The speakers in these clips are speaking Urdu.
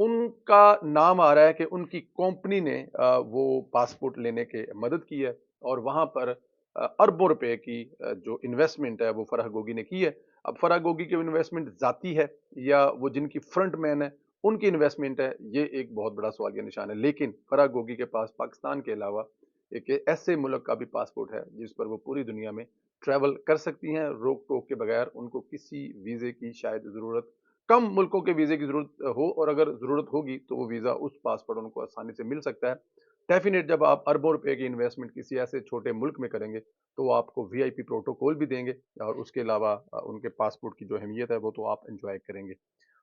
ان کا نام آ رہا ہے کہ ان کی کمپنی نے وہ پاسپورٹ لینے کے مدد کی ہے اور وہاں پر اربوں روپے کی جو انویسٹمنٹ ہے وہ فرح گوگی نے کی ہے۔ اب فرح گوگی کی انویسٹمنٹ ذاتی ہے یا وہ جن کی فرنٹ مین ہے ان کی انویسٹمنٹ ہے، یہ ایک بہت بڑا سوالیہ نشان ہے۔ لیکن فرح گوگی کے پاس پاکستان کے علاوہ ایک ایسے ملک کا بھی پاسپورٹ ہے جس پر وہ پوری دنیا میں ٹریول کر سکتی ہیں روک ٹوک کے بغیر۔ ان کو کسی ویزے کی شاید ضرورت، کم ملکوں کے ویزے کی ضرورت ہو، اور اگر ضرورت ہوگی تو وہ ویزا اس پاسپورٹ ان کو آسانی سے مل سکتا ہے۔ ڈیفینیٹ جب آپ اربوں روپے کی انویسٹمنٹ کسی ایسے چھوٹے ملک میں کریں گے تو وہ آپ کو وی آئی پی پروٹوکول بھی دیں گے، اور اس کے علاوہ ان کے پاسپورٹ کی جو اہمیت ہے وہ تو آپ انجوائے کریں گے۔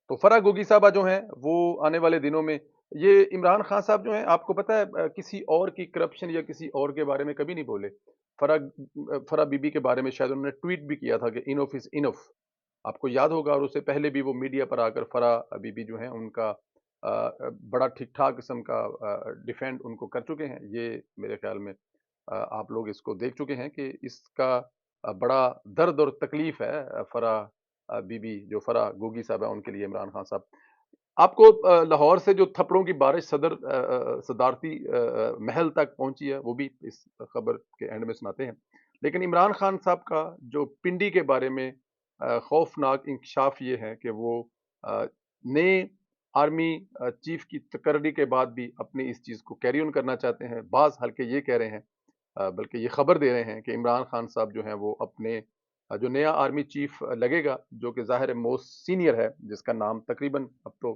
تو فرح گوگی صاحبہ جو ہیں وہ آنے والے دنوں میں، یہ عمران خان صاحب جو ہیں آپ کو پتہ ہے کسی اور کی کرپشن یا کسی اور کے بارے میں کبھی نہیں بولے۔ فرح بی بی کے بارے میں شاید انہوں نے ٹویٹ بھی کیا تھا کہ انف از انف، آپ کو یاد ہوگا، اور اس سے پہلے بھی وہ میڈیا پر آ کر فرح بی بی جو ہیں ان کا بڑا ٹھیک ٹھاک قسم کا ڈیفینڈ ان کو کر چکے ہیں۔ یہ میرے خیال میں آپ لوگ اس کو دیکھ چکے ہیں کہ اس کا بڑا درد اور تکلیف ہے فرح بی بی، جو فرح گوگی صاحب ہے ان کے لیے عمران خان صاحب۔ آپ کو لاہور سے جو تھپڑوں کی بارش صدارتی محل تک پہنچی ہے وہ بھی اس خبر کے اینڈ میں سناتے ہیں۔ لیکن عمران خان صاحب کا جو پنڈی کے بارے میں خوفناک انکشاف یہ ہے کہ وہ نئے آرمی چیف کی تقرری کے بعد بھی اپنی اس چیز کو کیری آن کرنا چاہتے ہیں۔ بعض حلقے یہ کہہ رہے ہیں، بلکہ یہ خبر دے رہے ہیں کہ عمران خان صاحب جو ہیں وہ اپنے جو نیا آرمی چیف لگے گا، جو کہ ظاہر موسٹ سینئر ہے، جس کا نام تقریباً اب تو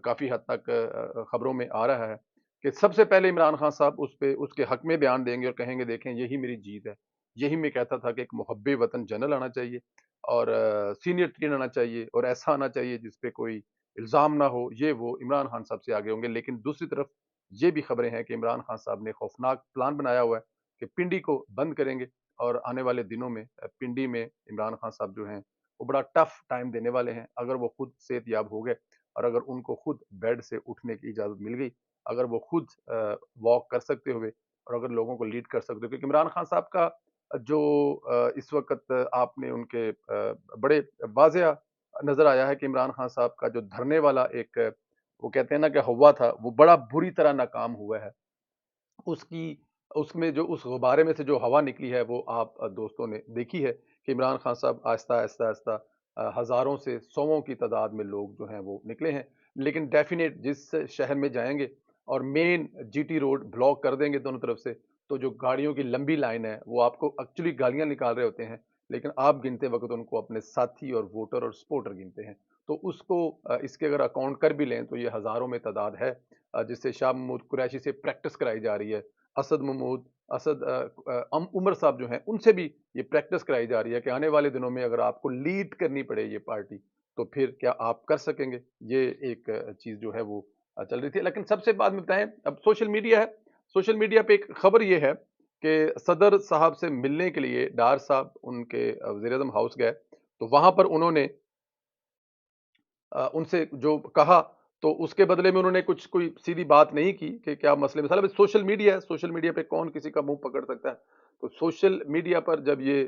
کافی حد تک خبروں میں آ رہا ہے کہ سب سے پہلے عمران خان صاحب اس کے حق میں بیان دیں گے اور کہیں گے دیکھیں یہی میری جیت ہے، یہی میں کہتا تھا کہ ایک محب وطن جنرل آنا چاہیے اور سینئر ترین آنا چاہیے اور ایسا آنا چاہیے جس پہ کوئی الزام نہ ہو، یہ وہ عمران خان صاحب سے آگے ہوں گے۔ لیکن دوسری طرف یہ بھی خبریں ہیں کہ عمران خان صاحب نے خوفناک پلان بنایا ہوا ہے کہ پنڈی کو بند کریں گے، اور آنے والے دنوں میں پنڈی میں عمران خان صاحب جو ہیں وہ بڑا ٹف ٹائم دینے والے ہیں۔ اگر وہ خود صحت یاب ہو گئے اور اگر ان کو خود بیڈ سے اٹھنے کی اجازت مل گئی، اگر وہ خود واک کر سکتے ہوئے اور اگر لوگوں کو لیڈ کر سکتے ہوئے، کیونکہ عمران خان صاحب کا جو اس وقت آپ نے ان کے بڑے واضح نظر آیا ہے کہ عمران خان صاحب کا جو دھرنے والا ایک وہ کہتے ہیں نا کہ ہوا تھا، وہ بڑا بری طرح ناکام ہوا ہے۔ اس میں جو اس غبارے میں سے جو ہوا نکلی ہے وہ آپ دوستوں نے دیکھی ہے کہ عمران خان صاحب آہستہ آہستہ آہستہ ہزاروں سے سووں کی تعداد میں لوگ جو ہیں وہ نکلے ہیں۔ لیکن ڈیفینیٹ جس شہر میں جائیں گے اور مین جی ٹی روڈ بلاک کر دیں گے دونوں طرف سے، تو جو گاڑیوں کی لمبی لائن ہے وہ آپ کو ایکچولی گالیاں نکال رہے ہوتے ہیں، لیکن آپ گنتے وقت ان کو اپنے ساتھی اور ووٹر اور سپورٹر گنتے ہیں، تو اس کو اس کے اگر اکاؤنٹ کر بھی لیں تو یہ ہزاروں میں تعداد ہے، جس سے شاہ محمود قریشی سے پریکٹس کرائی جا رہی ہے، اسد عمر صاحب جو ہیں ان سے بھی یہ پریکٹس کرائی جا رہی ہے کہ آنے والے دنوں میں اگر آپ کو لیڈ کرنی پڑے یہ پارٹی تو پھر کیا آپ کر سکیں گے۔ یہ ایک چیز جو ہے وہ چل رہی تھی۔ لیکن سب سے بعد میں بتائیں، اب سوشل میڈیا ہے، سوشل میڈیا پہ ایک خبر یہ ہے کہ صدر صاحب سے ملنے کے لیے ڈار صاحب ان کے وزیر اعظم ہاؤس گئے، تو وہاں پر انہوں نے ان سے جو کہا تو اس کے بدلے میں انہوں نے کوئی سیدھی بات نہیں کی کہ کیا مسئلے مثلا سوشل میڈیا ہے، سوشل میڈیا پہ کون کسی کا منہ پکڑ سکتا ہے، تو سوشل میڈیا پر جب یہ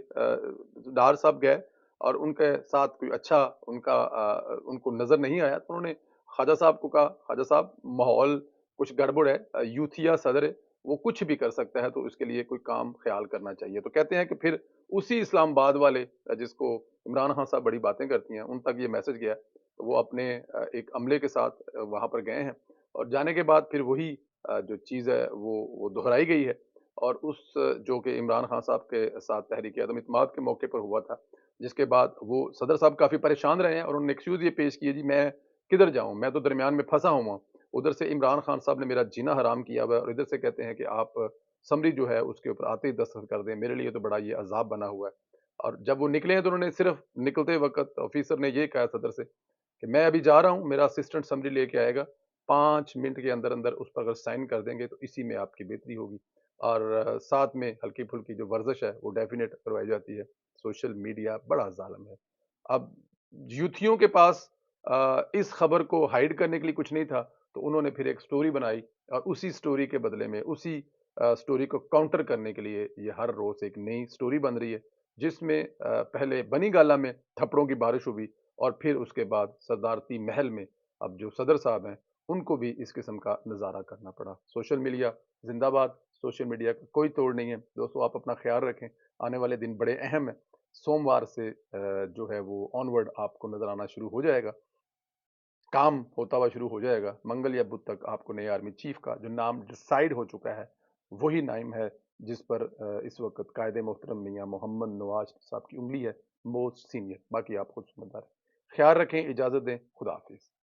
ڈار صاحب گئے اور ان کے ساتھ کوئی اچھا ان کو نظر نہیں آیا تو انہوں نے خواجہ صاحب کو کہا خواجہ صاحب ماحول کچھ گڑبڑ ہے، یوتھیا صدر ہے، وہ کچھ بھی کر سکتا ہے تو اس کے لیے کوئی کام خیال کرنا چاہیے۔ تو کہتے ہیں کہ پھر اسی اسلام آباد والے جس کو عمران خان صاحب بڑی باتیں کرتی ہیں ان تک یہ میسج گیا، تو وہ اپنے ایک عملے کے ساتھ وہاں پر گئے ہیں، اور جانے کے بعد پھر وہی جو چیز ہے وہ دہرائی گئی ہے، اور اس جو کہ عمران خان صاحب کے ساتھ تحریک عدم اعتماد کے موقع پر ہوا تھا، جس کے بعد وہ صدر صاحب کافی پریشان رہے ہیں اور انہوں نے ایکسکیوز یہ پیش کیے، جی میں کدھر جاؤں، میں تو درمیان میں پھنسا ہوں، ادھر سے عمران خان صاحب نے میرا جینا حرام کیا ہوا ہے اور ادھر سے کہتے ہیں کہ آپ سمری جو ہے اس کے اوپر آتے ہی دستخط کر دیں، میرے لیے تو بڑا یہ عذاب بنا ہوا ہے۔ اور جب وہ نکلے ہیں تو انہوں نے صرف نکلتے وقت آفیسر نے یہ کہا صدر سے کہ میں ابھی جا رہا ہوں، میرا اسسٹنٹ سمری لے کے آئے گا، 5 منٹ کے اندر اندر اس پر اگر سائن کر دیں گے تو اسی میں آپ کی بہتری ہوگی، اور ساتھ میں ہلکی پھلکی جو ورزش ہے وہ ڈیفینیٹ کروائی جاتی ہے۔ سوشل میڈیا بڑا ظالم ہے۔ اب یوتھیوں کے پاس اس خبر کو ہائیڈ کرنے کے لیے کچھ نہیں تھا تو انہوں نے پھر ایک سٹوری بنائی، اور اسی سٹوری کے بدلے میں اسی سٹوری کو کاؤنٹر کرنے کے لیے یہ ہر روز ایک نئی سٹوری بن رہی ہے، جس میں پہلے بنی گالہ میں تھپڑوں کی بارش ہوئی اور پھر اس کے بعد صدارتی محل میں اب جو صدر صاحب ہیں ان کو بھی اس قسم کا نظارہ کرنا پڑا۔ سوشل میڈیا زندہ باد، سوشل میڈیا کا کوئی توڑ نہیں ہے دوستو، آپ اپنا خیال رکھیں، آنے والے دن بڑے اہم ہیں۔ سوموار سے جو ہے وہ آنورڈ آپ کو نظر آنا شروع ہو جائے گا، کام ہوتا ہوا شروع ہو جائے گا۔ منگل یا بدھ تک آپ کو نئے آرمی چیف کا جو نام ڈیسائیڈ ہو چکا ہے وہی نائم ہے جس پر اس وقت قائد محترم میاں محمد نواز صاحب کی انگلی ہے، موسٹ سینئر۔ باقی آپ خود سمجھدار ہیں۔ خیال رکھیں، اجازت دیں، خدا حافظ۔